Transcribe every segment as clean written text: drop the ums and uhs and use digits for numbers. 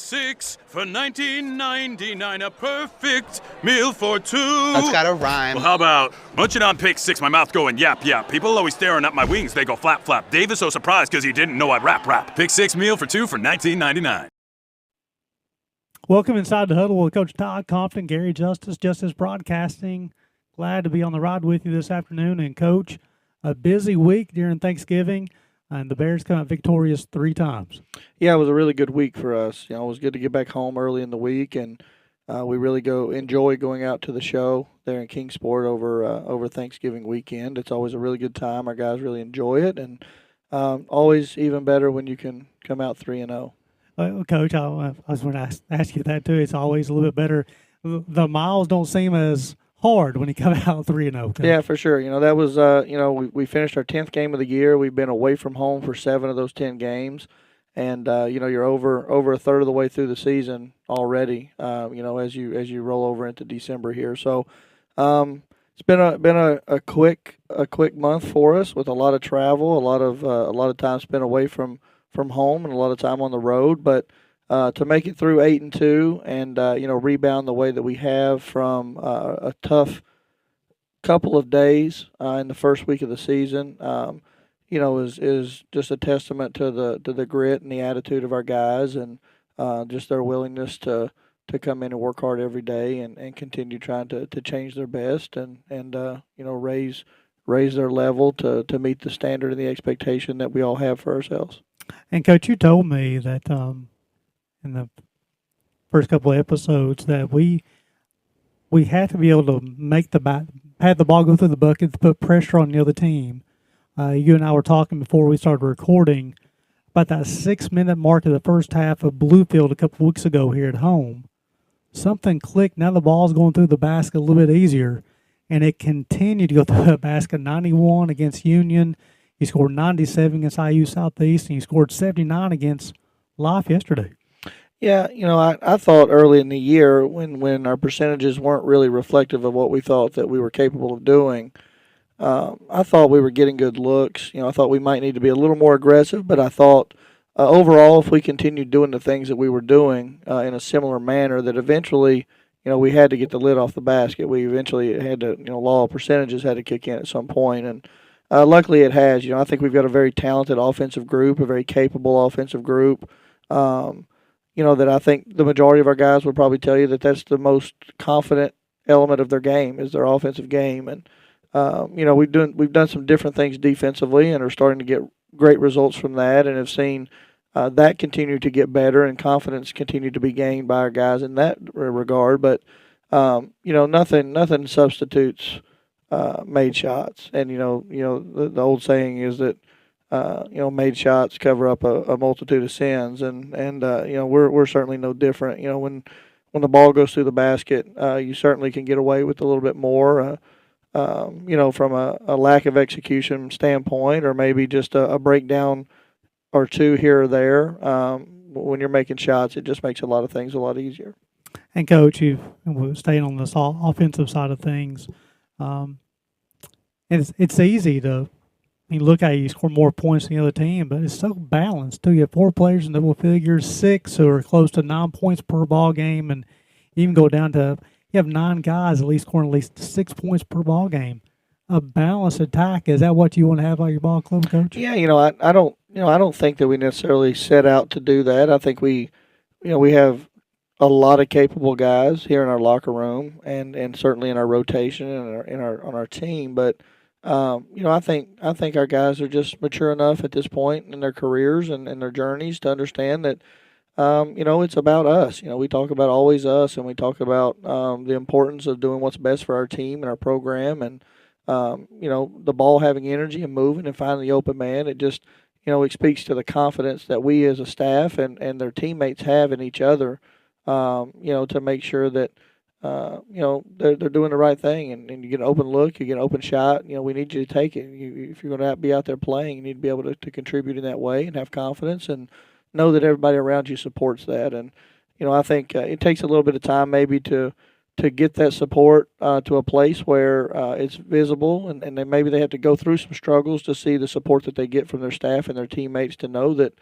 6 for $19.99, a perfect meal for two. That's gotta rhyme. Well, how about munching on Pick 6, my mouth going yap yap. People always staring at my wings, they go flap flap. Dave is so surprised because he didn't know I'd rap. Pick 6 meal for two for $19.99. Welcome inside the Huddle with Coach Tigh, Compton, Gary Justice Broadcasting. Glad to be on the ride with you this afternoon. And, Coach, a busy week during Thanksgiving, and the Bears come out victorious 3 times. Yeah, it was a really good week for us. You know, it was good to get back home early in the week, and we really enjoy going out to the show there in Kingsport over Thanksgiving weekend. It's always a really good time. Our guys really enjoy it, and always even better when you can come out 3-0. Coach, I was going to ask you that too. It's always a little bit better. The miles don't seem as hard when you come out 3-0. Yeah, for sure. You know, that was we finished our 10th game of the year. We've been away from home for 7 of those 10 games, and you're over a third of the way through the season already. As you roll over into December here, so it's been a quick month for us with a lot of travel, a lot of time spent away from home and a lot of time on the road, but to make it through 8-2 and rebound the way that we have from a tough couple of days in the first week of the season, is just a testament to the grit and the attitude of our guys, and just their willingness to come in and work hard every day and continue trying to change their best and raise their level to meet the standard and the expectation that we all have for ourselves. And, Coach, you told me that in the first couple of episodes that we had to be able to have the ball go through the bucket to put pressure on the other team. You and I were talking before we started recording about that 6-minute mark of the first half of Bluefield a couple of weeks ago here at home. Something clicked. Now the ball's going through the basket a little bit easier, and it continued to go through the basket. 91 against Union. He scored 97 against IU Southeast, and he scored 79 against Life yesterday. Yeah, I thought early in the year when our percentages weren't really reflective of what we thought that we were capable of doing, I thought we were getting good looks. I thought we might need to be a little more aggressive, but I thought overall if we continued doing the things that we were doing in a similar manner, that eventually, we had to get the lid off the basket. We eventually had to, law of percentages had to kick in at some point, and luckily it has. I think we've got a very talented offensive group, a very capable offensive group. That I think the majority of our guys would probably tell you that that's the most confident element of their game is their offensive game. And, we've done some different things defensively and are starting to get great results from that, and have seen that continue to get better and confidence continue to be gained by our guys in that regard. But, nothing substitutes made shots. And, the old saying is that, made shots cover up a multitude of sins, and we're certainly no different. When the ball goes through the basket, you certainly can get away with a little bit more, from a lack of execution standpoint, or maybe just a breakdown or two here or there. When you're making shots, it just makes a lot of things a lot easier. And, Coach, we're staying on this offensive side of things. And it's easy to look at you score more points than the other team, but it's so balanced too. You have 4 players in double figures, 6 who are close to 9 points per ball game, and even go down to you have 9 guys at least scoring at least 6 points per ball game. A balanced attack, is that what you want to have on your ball club, Coach? Yeah, I don't think that we necessarily set out to do that. I think we have a lot of capable guys here in our locker room, and certainly in our rotation and on our team. But I think our guys are just mature enough at this point in their careers and their journeys to understand that it's about us. We talk about always us, and we talk about the importance of doing what's best for our team and our program, and the ball having energy and moving and finding the open man. It just it speaks to the confidence that we as a staff and their teammates have in each other. To make sure that, they're doing the right thing, and you get an open look, you get an open shot, we need you to take it. If you're going to be out there playing, you need to be able to contribute in that way and have confidence and know that everybody around you supports that. And, I think it takes a little bit of time maybe to get that support to a place where it's visible, and then maybe they have to go through some struggles to see the support that they get from their staff and their teammates to know that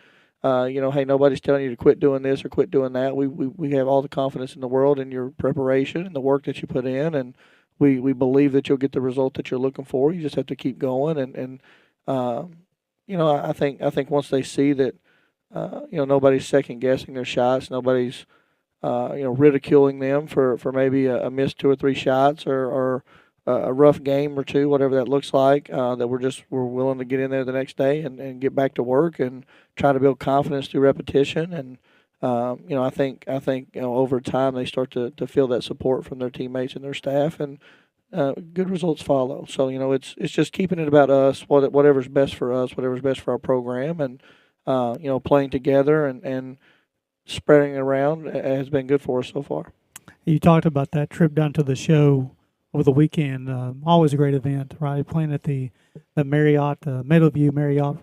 hey, nobody's telling you to quit doing this or quit doing that. We have all the confidence in the world in your preparation and the work that you put in, and we believe that you'll get the result that you're looking for. You just have to keep going, and I think once they see that, nobody's second guessing their shots, nobody's ridiculing them for maybe a missed 2 or 3 shots or a rough game or two, whatever that looks like, that we're willing to get in there the next day and get back to work and try to build confidence through repetition. And I think over time they start to feel that support from their teammates and their staff, and good results follow. So it's just keeping it about us, whatever's best for us, whatever's best for our program, and playing together and spreading it around has been good for us so far. You talked about that trip down to the show over the weekend. Always a great event, right? Playing at the Marriott, Meadowview Marriott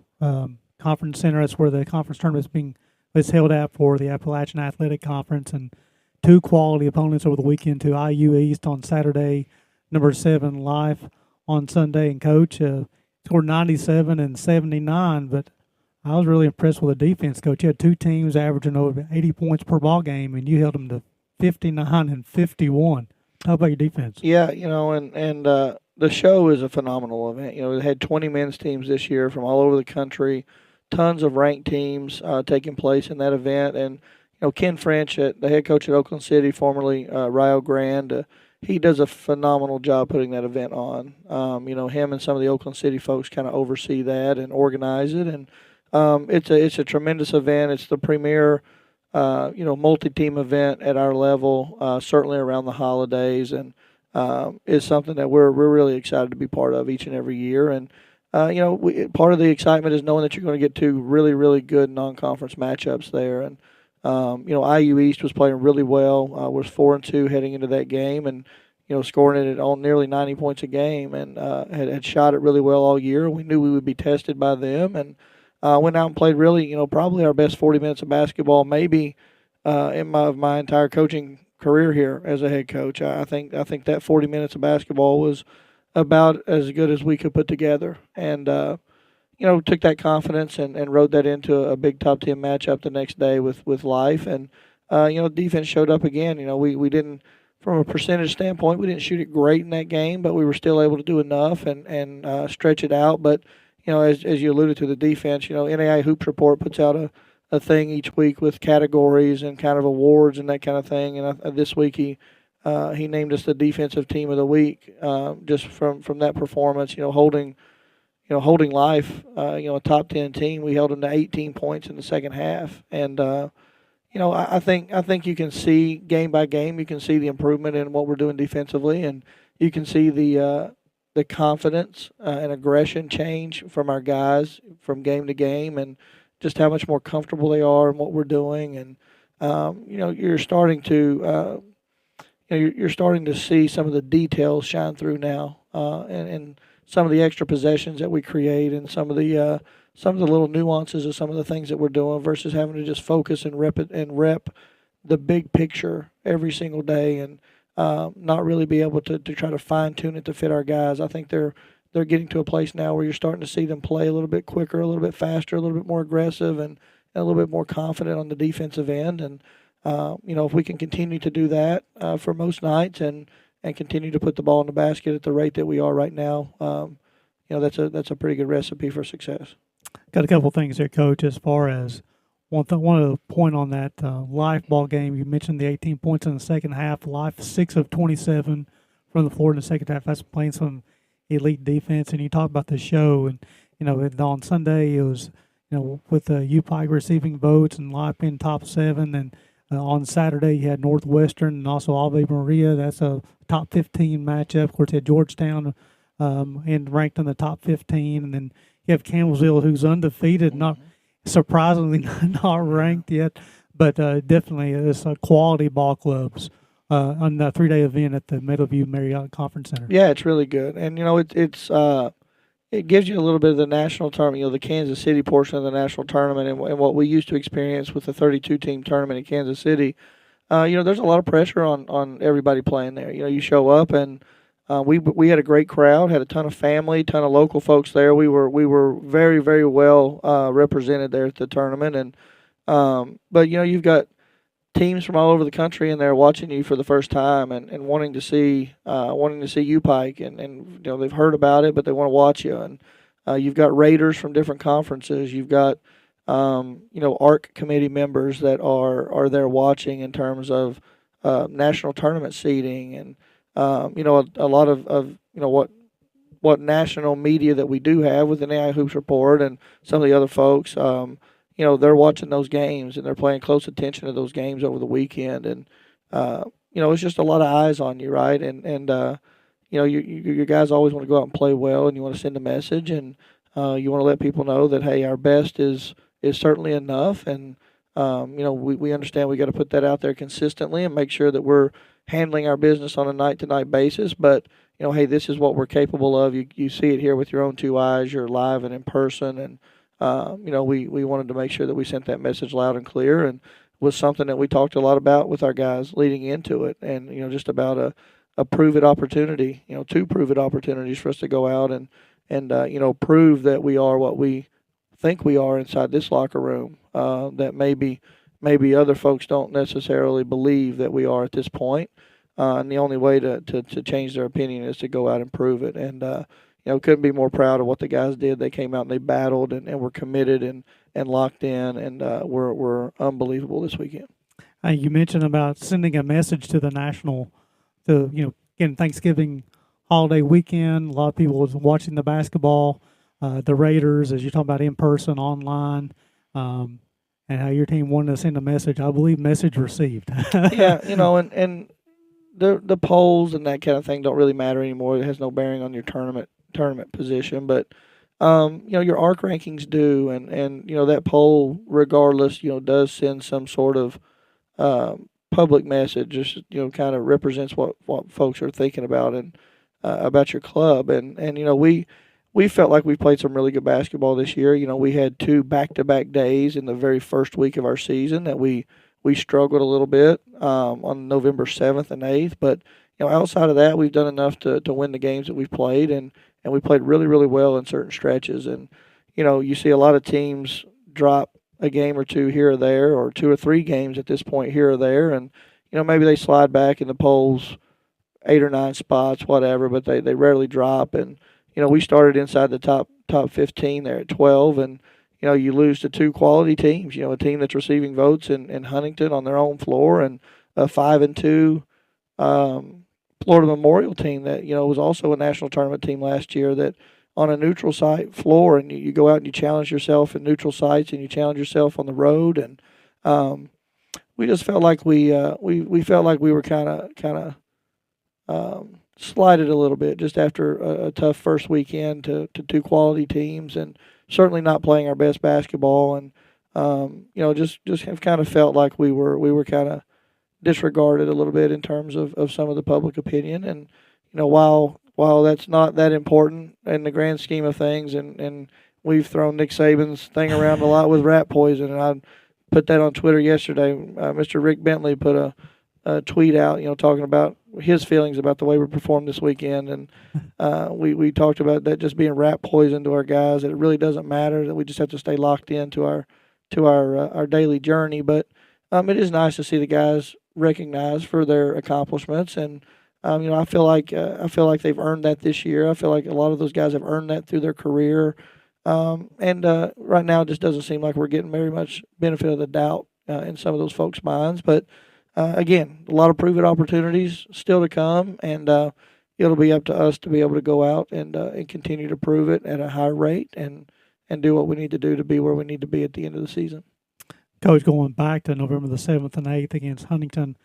Conference Center. That's where the conference tournament is held at for the Appalachian Athletic Conference, and 2 quality opponents over the weekend to IU East on Saturday, number 7 Life on Sunday. And Coach scored 97 and 79, but I was really impressed with the defense, Coach. You had 2 teams averaging over 80 points per ball game, and you held them to 59 and 51. How about your defense? Yeah, and the show is a phenomenal event. It had 20 men's teams this year from all over the country, tons of ranked teams taking place in that event. And Ken French, the head coach at Oakland City, formerly Rio Grande, he does a phenomenal job putting that event on. Him and some of the Oakland City folks kind of oversee that and organize it, and it's a tremendous event. It's the premier multi-team event at our level, certainly around the holidays, and is something that we're really excited to be part of each and every year. And part of the excitement is knowing that you're going to get 2 really, really good non-conference matchups there. And IU East was playing really well. Was 4-2 heading into that game, and scoring it at nearly 90 points a game, and had shot it really well all year. We knew we would be tested by them, and went out and played really, probably our best 40 minutes of basketball, maybe in my entire coaching career here as a head coach. I think that 40 minutes of basketball was about as good as we could put together, and took that confidence and rode that into a big top 10 matchup the next day with Life, and defense showed up again. We didn't, from a percentage standpoint, we didn't shoot it great in that game, but we were still able to do enough and stretch it out. But as you alluded to, the defense, NAI Hoops Report puts out a thing each week with categories and kind of awards and that kind of thing. And this week he named us the defensive team of the week, just from that performance. Holding Life, a top 10 team. We held them to 18 points in the second half, and I think you can see game by game, you can see the improvement in what we're doing defensively, and you can see the confidence and aggression change from our guys from game to game, and just how much more comfortable they are in what we're doing. And you're starting to you're starting to see some of the details shine through now, and some of the extra possessions that we create, and some of the little nuances of some of the things that we're doing, versus having to just focus and rep the big picture every single day, and not really be able to try to fine tune it to fit our guys. I think they're getting to a place now where you're starting to see them play a little bit quicker, a little bit faster, a little bit more aggressive, and a little bit more confident on the defensive end. And if we can continue to do that for most nights, and continue to put the ball in the basket at the rate that we are right now, that's a pretty good recipe for success. Got a couple things there, Coach. As far as one of the point on that Life ball game, you mentioned the 18 points in the second half. Life 6 of 27 from the floor in the second half. That's playing some elite defense. And you talk about the show, and on Sunday it was with the UPike receiving votes and Life being top 7, and on Saturday you had Northwestern and also Ave Maria. That's a top 15 matchup. Of course, you had Georgetown and ranked in the top 15, and then you have Campbellsville, who's undefeated, not surprisingly not ranked yet, but definitely it's a quality ball clubs on the 3-day event at the Meadowview Marriott Conference Center. Yeah, it's really good, and it gives you a little bit of the national tournament, the Kansas City portion of the national tournament, and what we used to experience with the 32-team tournament in Kansas City. There's a lot of pressure on everybody playing there. You show up, and we had a great crowd, had a ton of family, ton of local folks there. We were very, very well represented there at the tournament, and But you've got teams from all over the country and they're watching you for the first time and wanting to see you, Pike, and they've heard about it but they want to watch you. And you've got Raiders from different conferences. You've got ARC committee members that are there watching in terms of national tournament seeding and a lot of what national media that we do have with the AI Hoops Report and some of the other folks. They're watching those games and they're paying close attention to those games over the weekend. And, it's just a lot of eyes on you, right? You guys always want to go out and play well and you want to send a message and you want to let people know that, hey, our best is certainly enough. And, we understand we got to put that out there consistently and make sure that we're handling our business on a night-to-night basis. But, hey, this is what we're capable of. You see it here with your own two eyes. You're live and in person. And, we wanted to make sure that we sent that message loud and clear, and was something that we talked a lot about with our guys leading into it. And, just about a prove it opportunity, two prove it opportunities for us to go out and prove that we are what we think we are inside this locker room, that maybe other folks don't necessarily believe that we are at this point. And the only way to change their opinion is to go out and prove it. And, couldn't be more proud of what the guys did. They came out and they battled and were committed and locked in, and were unbelievable this weekend. You mentioned about sending a message to the national, again, Thanksgiving holiday weekend. A lot of people was watching the basketball, the Raiders, as you talk about in person, online, and how your team wanted to send a message. I believe message received. Yeah, and the polls and that kind of thing don't really matter anymore. It has no bearing on your tournament position, but your ARC rankings do, and that poll, regardless, does send some sort of public message. Just kind of represents what folks are thinking about and about your club, and we felt like we played some really good basketball this year. We had 2 back-to-back days in the very first week of our season that we struggled a little bit on November 7th and 8th, but outside of that, we've done enough to win the games that we've played, and we played really, really well in certain stretches. And, you see a lot of teams drop a game or two here or there, or 2 or 3 games at this point here or there, and, maybe they slide back in the polls 8 or 9 spots, whatever, but they rarely drop. And, we started inside the top 15 there at 12, and, you lose to 2 quality teams, a team that's receiving votes in Huntington on their own floor, and a 5-2 Florida Memorial team that, was also a national tournament team last year, that on a neutral site floor, and you go out and you challenge yourself in neutral sites and you challenge yourself on the road. And we just felt like we felt like we were kind of slighted a little bit just after a tough first weekend to 2 quality teams, and certainly not playing our best basketball. And just have kind of felt like we were kind of disregarded a little bit in terms of some of the public opinion. And while that's not that important in the grand scheme of things, and we've thrown Nick Saban's thing around a lot with rat poison, and I put that on Twitter yesterday. Mr. Rick Bentley put a tweet out, talking about his feelings about the way we performed this weekend, and we talked about that just being rat poison to our guys. That it really doesn't matter, that we just have to stay locked into our daily journey. But it is nice to see the guys recognized for their accomplishments, and I feel like they've earned that this year. I feel like a lot of those guys have earned that through their career, and right now it just doesn't seem like we're getting very much benefit of the doubt in some of those folks' minds. But again, a lot of prove it opportunities still to come, and it'll be up to us to be able to go out and continue to prove it at a high rate, and do what we need to do to be where we need to be at the end of the season. Coach, going back to November the 7th and 8th against Huntington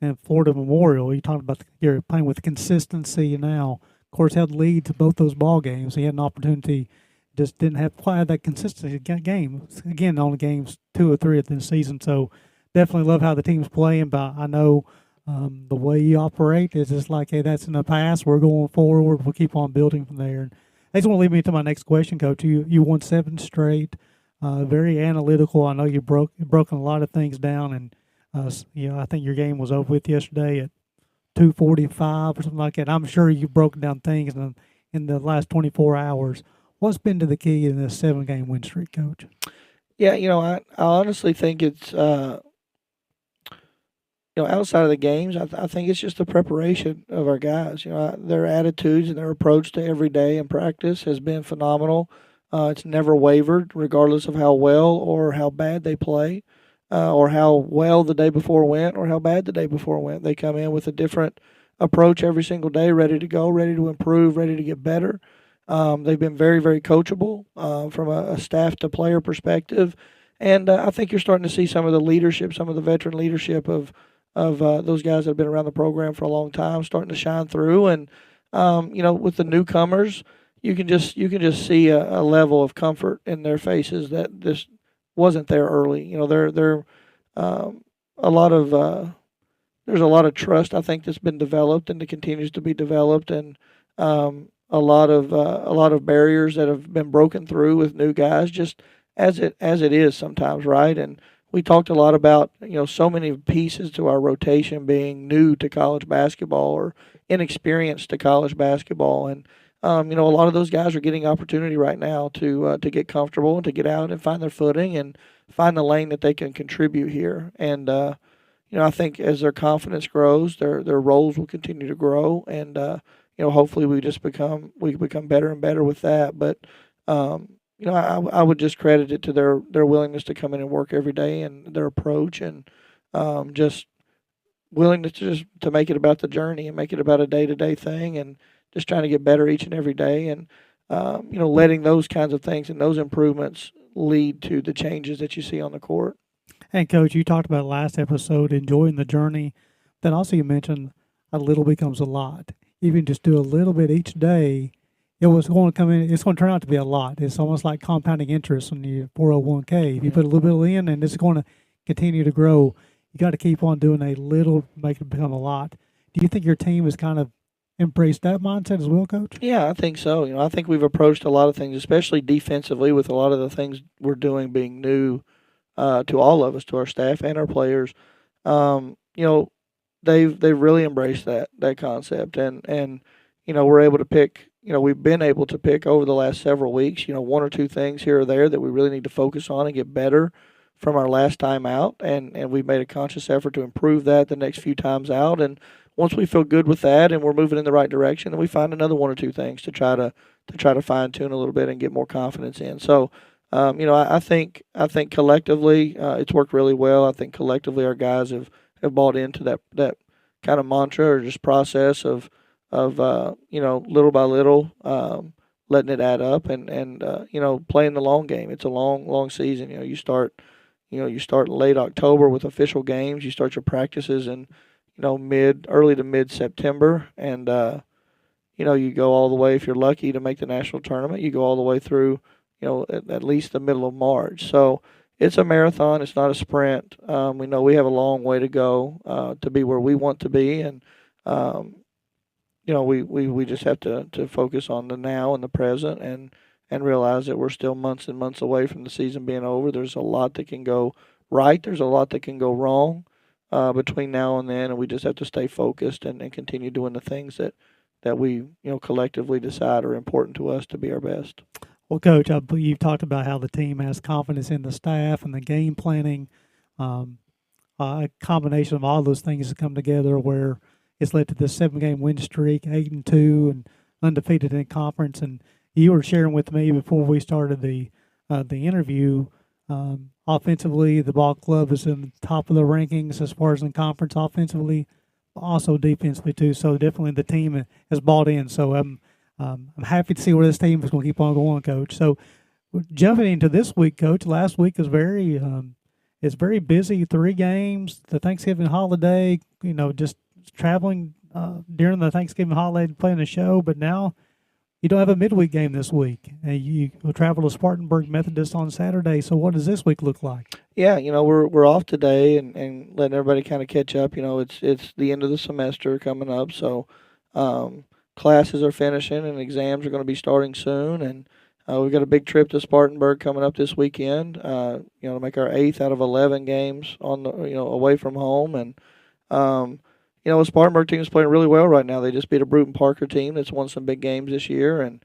and Florida Memorial, you talked about you're playing with consistency now. Of course, had lead to both those ball games. He had an opportunity, just didn't have quite that consistency game. Again, only games 2 or 3 of the season. So definitely love how the team's playing, but I know the way you operate is just like, hey, that's in the past. We're going forward. We'll keep on building from there. And I just want to lead me to my next question, Coach. You won 7 straight. Very analytical. I know you've broken a lot of things down, and I think your game was over with yesterday at 2:45 or something like that. I'm sure you've broken down things in the last 24 hours. What's been to the key in this 7-game win streak, Coach? Yeah, I honestly think it's outside of the games, I think it's just the preparation of our guys. Their attitudes and their approach to every day in practice has been phenomenal. It's never wavered, regardless of how well or how bad they play, or how well the day before went or how bad the day before went. They come in with a different approach every single day, ready to go, ready to improve, ready to get better. They've been very, very coachable from a staff to player perspective. And I think you're starting to see some of the leadership, some of the veteran leadership of those guys that have been around the program for a long time starting to shine through. And with the newcomers, you can just see a level of comfort in their faces that this wasn't there early. They're a lot of there's a lot of trust I think that's been developed and that continues to be developed, and a lot of barriers that have been broken through with new guys, just as it is sometimes, right? And we talked a lot about so many pieces to our rotation being new to college basketball or inexperienced to college basketball, and a lot of those guys are getting opportunity right now to get comfortable and to get out and find their footing and find the lane that they can contribute here. And I think as their confidence grows, their roles will continue to grow, and hopefully we become better and better with that. But I would just credit it to their willingness to come in and work every day and their approach, and just willingness to make it about the journey and make it about a day to day thing, and just trying to get better each and every day, and letting those kinds of things and those improvements lead to the changes that you see on the court. And Coach, you talked about last episode, enjoying the journey. Then also you mentioned a little becomes a lot. Even just do a little bit each day, it was going to come in. It's going to turn out to be a lot. It's almost like compounding interest on your 401k. If you put a little bit in, and it's going to continue to grow, you got to keep on doing a little, make it become a lot. Do you think your team has kind of embraced that mindset as well, Coach? Yeah, I think so. I think we've approached a lot of things, especially defensively, with a lot of the things we're doing being new to all of us, to our staff and our players. Um, you know, they've really embraced that concept, and we're able to pick. We've been able to pick over the last several weeks. One or two things here or there that we really need to focus on and get better from our last time out, and we've made a conscious effort to improve that the next few times out. And once we feel good with that and we're moving in the right direction, then we find another one or two things to try to fine tune a little bit and get more confidence in. So, I think collectively it's worked really well. I think collectively our guys have bought into that kind of mantra or just process of little by little letting it add up, and playing the long game. It's a long season. You start late October with official games. You start your practices in early to mid September, and you go all the way, if you're lucky to make the national tournament, you go all the way through at least the middle of March. So it's a marathon. It's not a sprint. We know we have a long way to go to be where we want to be, and we just have to focus on the now and the present, and realize that we're still months and months away from the season being over. There's a lot that can go right. There's a lot that can go wrong between now and then, and we just have to stay focused and continue doing the things that we collectively decide are important to us to be our best. Well, Coach, you've talked about how the team has confidence in the staff and the game planning. A combination of all those things has come together where it's led to this 7-game win streak, 8-2, and undefeated in conference. And you were sharing with me before we started the interview. Offensively, the ball club is in the top of the rankings as far as in conference offensively, also defensively too. So definitely the team has bought in. So I'm happy to see where this team is going to keep on going, Coach. So jumping into this week, Coach, last week is it's very busy. 3 games, the Thanksgiving holiday, just traveling during the Thanksgiving holiday playing a show. But now you don't have a midweek game this week. And you will travel to Spartanburg Methodist on Saturday. So what does this week look like? Yeah, we're off today and letting everybody kind of catch up. It's the end of the semester coming up, so classes are finishing and exams are going to be starting soon. And we've got a big trip to Spartanburg coming up this weekend. To make our 8th out of 11 games on away from home. And the Spartanburg team is playing really well right now. They just beat a Bruton Parker team that's won some big games this year and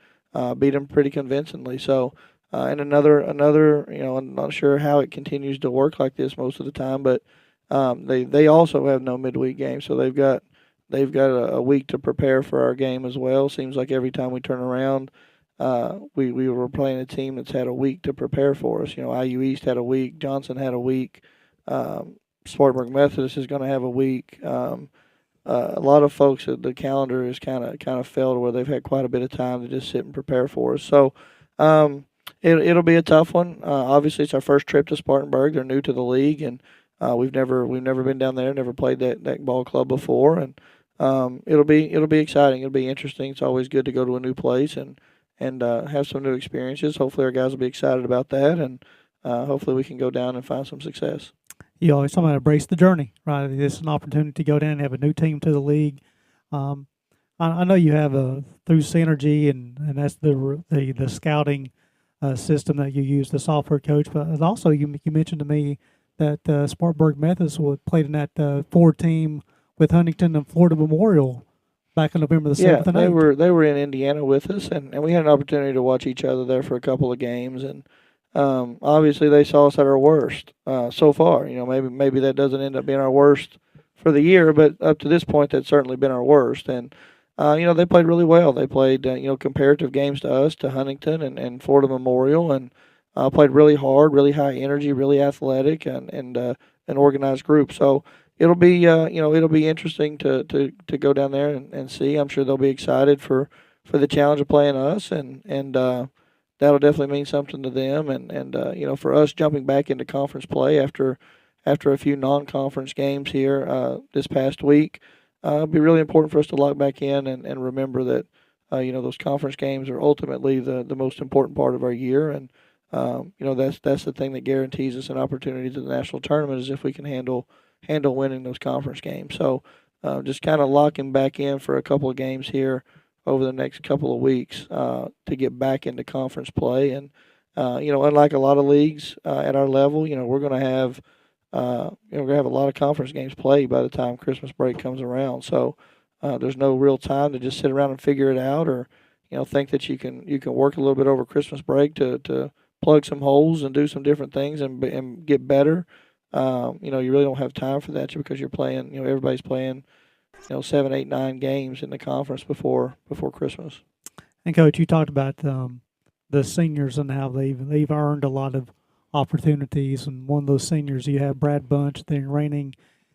beat them pretty convincingly. So And another, I'm not sure how it continues to work like this most of the time, but they also have no midweek game, so they've got a week to prepare for our game as well. Seems like every time we turn around, we were playing a team that's had a week to prepare for us. IU East had a week, Johnson had a week, Spartanburg Methodist is going to have a week. A lot of folks, the calendar is kind of fell to where they've had quite a bit of time to just sit and prepare for us. So it'll be a tough one. Obviously, it's our first trip to Spartanburg. They're new to the league, and we've never been down there, never played that ball club before, and it'll be exciting. It'll be interesting. It's always good to go to a new place and have some new experiences. Hopefully, our guys will be excited about that, and hopefully, we can go down and find some success. You always talk about embrace the journey, right? It's an opportunity to go down and have a new team to the league. I know you have through Synergy, and that's the scouting system that you use, the software coach. But also, you mentioned to me that Spartanburg Methodist played in that four team with Huntington and Florida Memorial back in November the 7th and 8th. They were in Indiana with us, and we had an opportunity to watch each other there for a couple of games, and obviously they saw us at our worst so far. Maybe that doesn't end up being our worst for the year, but up to this point, that's certainly been our worst. And they played really well. They played comparative games to us, to Huntington and Florida Memorial, and played really hard, really high energy, really athletic, and an organized group. So it'll be it'll be interesting to go down there and see. I'm sure they'll be excited for the challenge of playing us, and that'll definitely mean something to them. And for us jumping back into conference play after a few non-conference games here this past week, it'll be really important for us to lock back in and remember that those conference games are ultimately the most important part of our year, and that's the thing that guarantees us an opportunity to the national tournament, is if we can handle winning those conference games. So just kind of locking back in for a couple of games here over the next couple of weeks to get back into conference play. And unlike a lot of leagues at our level, we're going to have a lot of conference games played by the time Christmas break comes around. So there's no real time to just sit around and figure it out, or think that you can work a little bit over Christmas break to plug some holes and do some different things and get better. You really don't have time for that because you're playing. Everybody's playing 7, 8, 9 games in the conference before Christmas. And Coach, you talked about the seniors and how they've earned a lot of opportunities. And one of those seniors, you have Brad Bunch, the reigning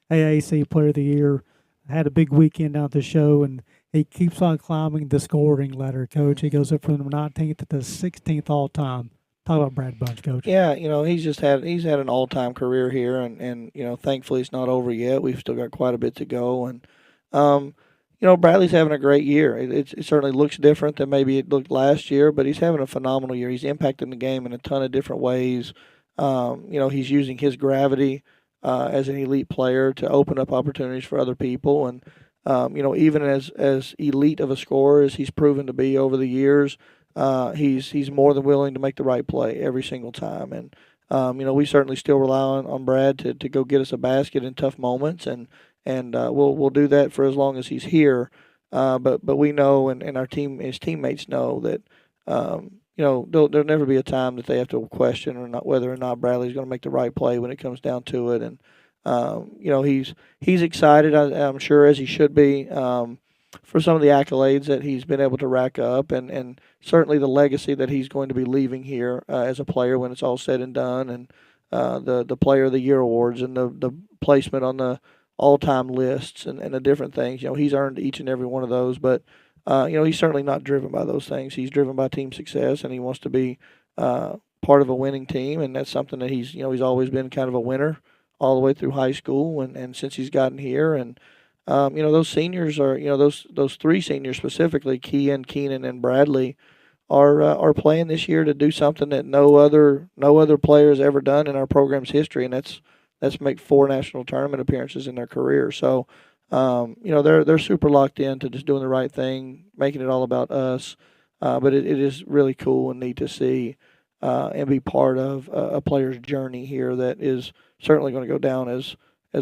AAC Player of the Year, had a big weekend out at the show, and he keeps on climbing the scoring ladder. Coach, he goes up from the 19th to the 16th all time. Talk about Brad Bunch, Coach. Yeah, he's had an all-time career here, and thankfully it's not over yet. We've still got quite a bit to go, and Bradley's having a great year. It certainly looks different than maybe it looked last year, but he's having a phenomenal year. He's impacting the game in a ton of different ways. He's using his gravity as an elite player to open up opportunities for other people, and even as elite of a scorer as he's proven to be over the years, he's more than willing to make the right play every single time. And we certainly still rely on Brad to go get us a basket in tough moments, and we'll do that for as long as he's here. But we know, and his teammates know that there'll never be a time that they have to question or not whether or not Bradley's going to make the right play when it comes down to it. And he's excited, I'm sure, as he should be, for some of the accolades that he's been able to rack up, and certainly the legacy that he's going to be leaving here as a player when it's all said and done, and the Player of the Year awards and the placement on the all-time lists and the different things. He's earned each and every one of those, but he's certainly not driven by those things. He's driven by team success, and he wants to be part of a winning team, and that's something that he's always been kind of a winner all the way through high school and since he's gotten here. And those seniors are, those three seniors specifically, Kian, Keenan, and Bradley, are playing this year to do something that no other player has ever done in our program's history, and that's make 4 national tournament appearances in their career. So, they're super locked in to just doing the right thing, making it all about us. But it is really cool and neat to see and be part of a player's journey here that is certainly going to go down as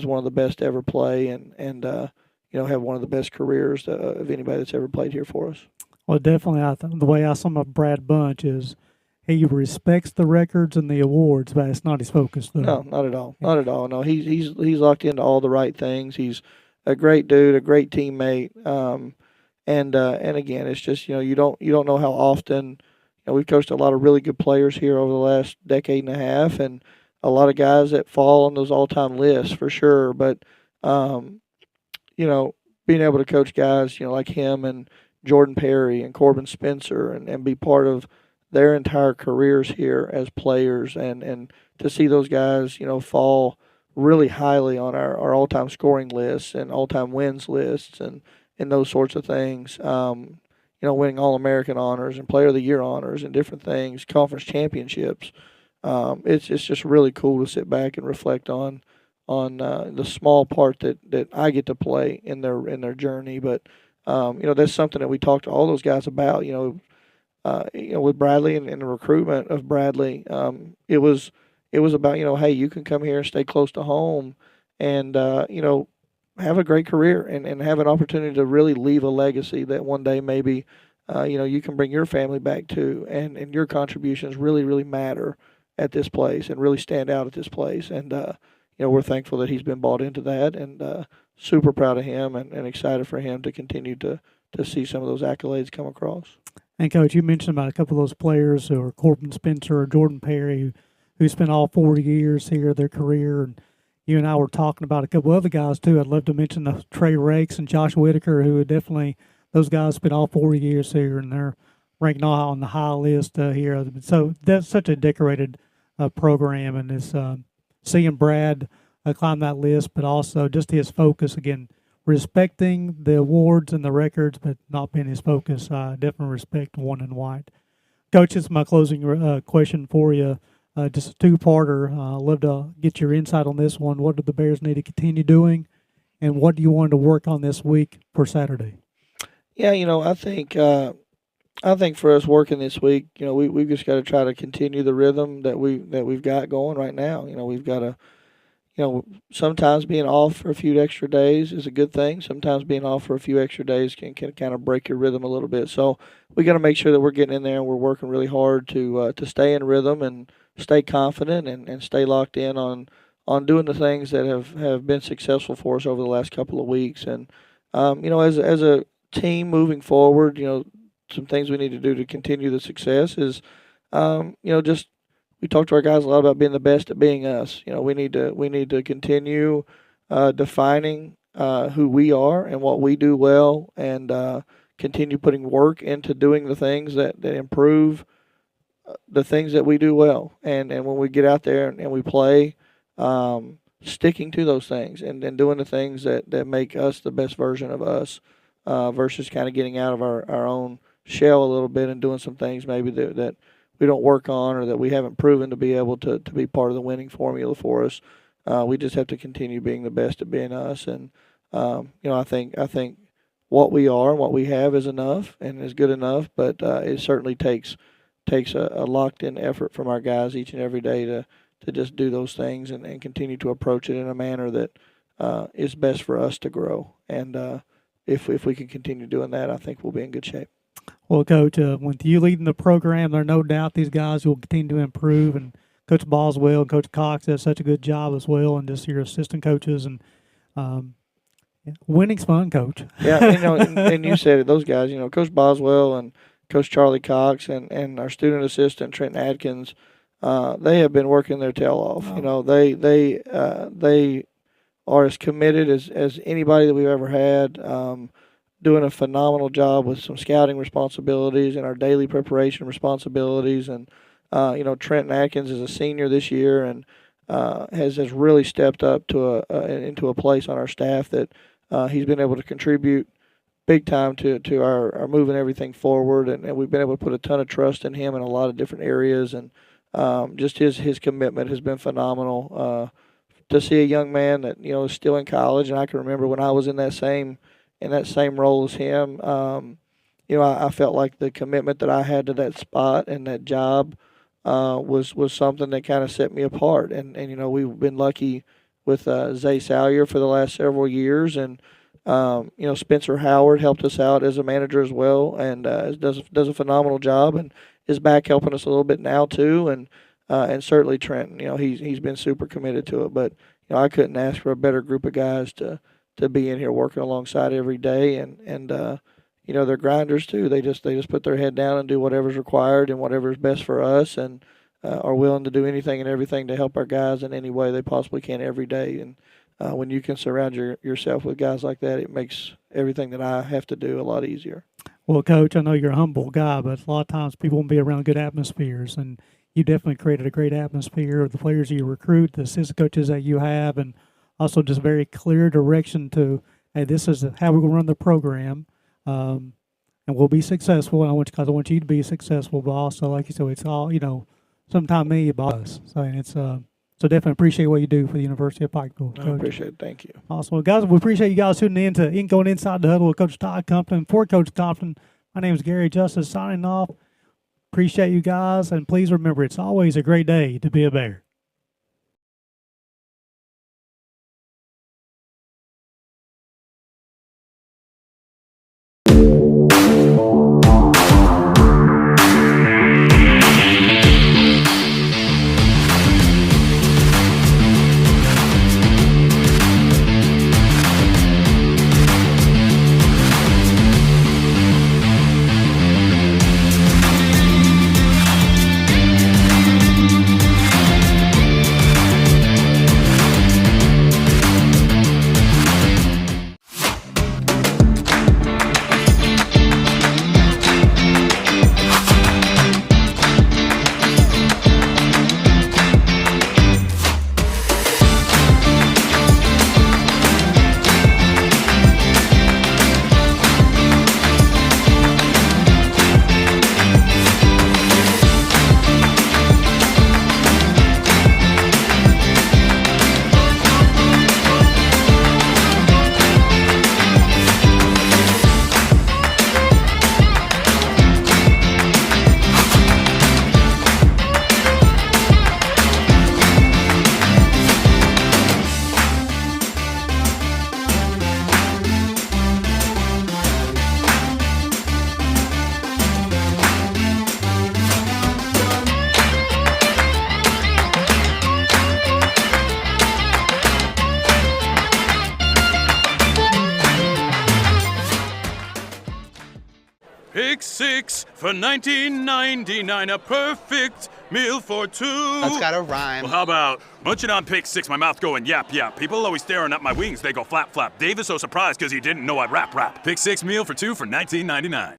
one of the best to ever play, and have one of the best careers of anybody that's ever played here for us. Well, definitely, the way I sum up Brad Bunch is he respects the records and the awards, but it's not his focus, though. No, not at all. Not at all. No, he's locked into all the right things. He's a great dude, a great teammate. And again, it's just you don't know how often. We've coached a lot of really good players here over the last decade and a half, and a lot of guys that fall on those all-time lists for sure. But um, being able to coach guys, like him and Jordan Perry and Corbin Spencer, and be part of their entire careers here as players, and to see those guys, fall really highly on our all-time scoring lists and all-time wins lists and those sorts of things. Winning All-American honors and Player of the Year honors and different things, conference championships. It's just really cool to sit back and reflect on the small part that I get to play in their journey. But that's something that we talked to all those guys about. With Bradley and the recruitment of Bradley, it was about hey, you can come here and stay close to home, and have a great career and have an opportunity to really leave a legacy that one day maybe you can bring your family back to, and your contributions really really matter at this place and really stand out at this place. And we're thankful that he's been bought into that, and super proud of him, and excited for him to continue to see some of those accolades come across. And Coach, you mentioned about a couple of those players, or Corbin Spencer or Jordan Perry, who spent all 4 years here of their career. And you and I were talking about a couple other guys too. I'd love to mention the Trey Rakes and Josh Whitaker, who definitely, those guys spent all 4 years here, and they're ranked now on the high list here. So that's such a decorated program, and it's seeing Brad climb that list, but also just his focus again. Respecting the awards and the records, but not being his focus. I definitely respect one and white. Coach, it's my closing question for you. Just a two-parter. I'd love to get your insight on this one. What do the Bears need to continue doing, and what do you want to work on this week for Saturday? Yeah, I think for us working this week, we've just got to try to continue the rhythm that we've got going right now. We've got to. Sometimes being off for a few extra days is a good thing. Sometimes being off for a few extra days can kind of break your rhythm a little bit. So we got to make sure that we're getting in there and we're working really hard to stay in rhythm and stay confident and stay locked in on doing the things that have been successful for us over the last couple of weeks. And as a team moving forward, some things we need to do to continue the success is just. We talk to our guys a lot about being the best at being us. We need to continue defining who we are and what we do well, and continue putting work into doing the things that improve the things that we do well. And when we get out there and we play, sticking to those things and doing the things that make us the best version of us, versus kind of getting out of our own shell a little bit and doing some things maybe that we don't work on, or that we haven't proven to be able to be part of the winning formula for us. We just have to continue being the best at being us. And I think what we are and what we have is enough and is good enough. But it certainly takes a locked in effort from our guys each and every day to just do those things and continue to approach it in a manner that is best for us to grow. And if we can continue doing that, I think we'll be in good shape. Well, Coach, with you leading the program, there's no doubt these guys will continue to improve. And Coach Boswell and Coach Cox does such a good job as well, and just your assistant coaches. And winning's fun, Coach. Yeah, and you said it, those guys, Coach Boswell and Coach Charlie Cox and our student assistant, Trenton Adkins, they have been working their tail off. Wow. They are as committed as anybody that we've ever had. Doing a phenomenal job with some scouting responsibilities and our daily preparation responsibilities. And Trenton Atkins is a senior this year and has really stepped up to into a place on our staff that he's been able to contribute big time to our moving everything forward. And we've been able to put a ton of trust in him in a lot of different areas. And just his commitment has been phenomenal. To see a young man that is still in college, and I can remember when I was in that same role as him, I felt like the commitment that I had to that spot and that job was something that kind of set me apart. And we've been lucky with Zay Salyer for the last several years, and Spencer Howard helped us out as a manager as well, and does a phenomenal job, and is back helping us a little bit now too, and certainly Trenton. He's been super committed to it. But I couldn't ask for a better group of guys to be in here working alongside every day, and they're grinders too. They just put their head down and do whatever's required and whatever's best for us, and are willing to do anything and everything to help our guys in any way they possibly can every day. And when you can surround yourself with guys like that, it makes everything that I have to do a lot easier. Well, Coach, I know you're a humble guy, but a lot of times people won't be around good atmospheres, and you definitely created a great atmosphere. The players you recruit, the assistant coaches that you have, and also just very clear direction to, hey, this is how we're going to run the program, and we'll be successful. And I want you to be successful, but also, like you said, it's all sometimes me about us. So it's so definitely appreciate what you do for the University of Pikeville. I appreciate it. Thank you. Awesome. Well, guys, we appreciate you guys tuning in to Going Inside the Huddle with Coach Tigh Compton. For Coach Compton, my name is Gary Justice signing off. Appreciate you guys, and please remember, it's always a great day to be a Bear. Pick six for $19.99, a perfect meal for two. That's gotta rhyme. Well, how about munching on pick six, my mouth going yap, yap. People always staring at my wings, they go flap, flap. Dave is so surprised because he didn't know I'd rap. Pick six meal for two for $19.99.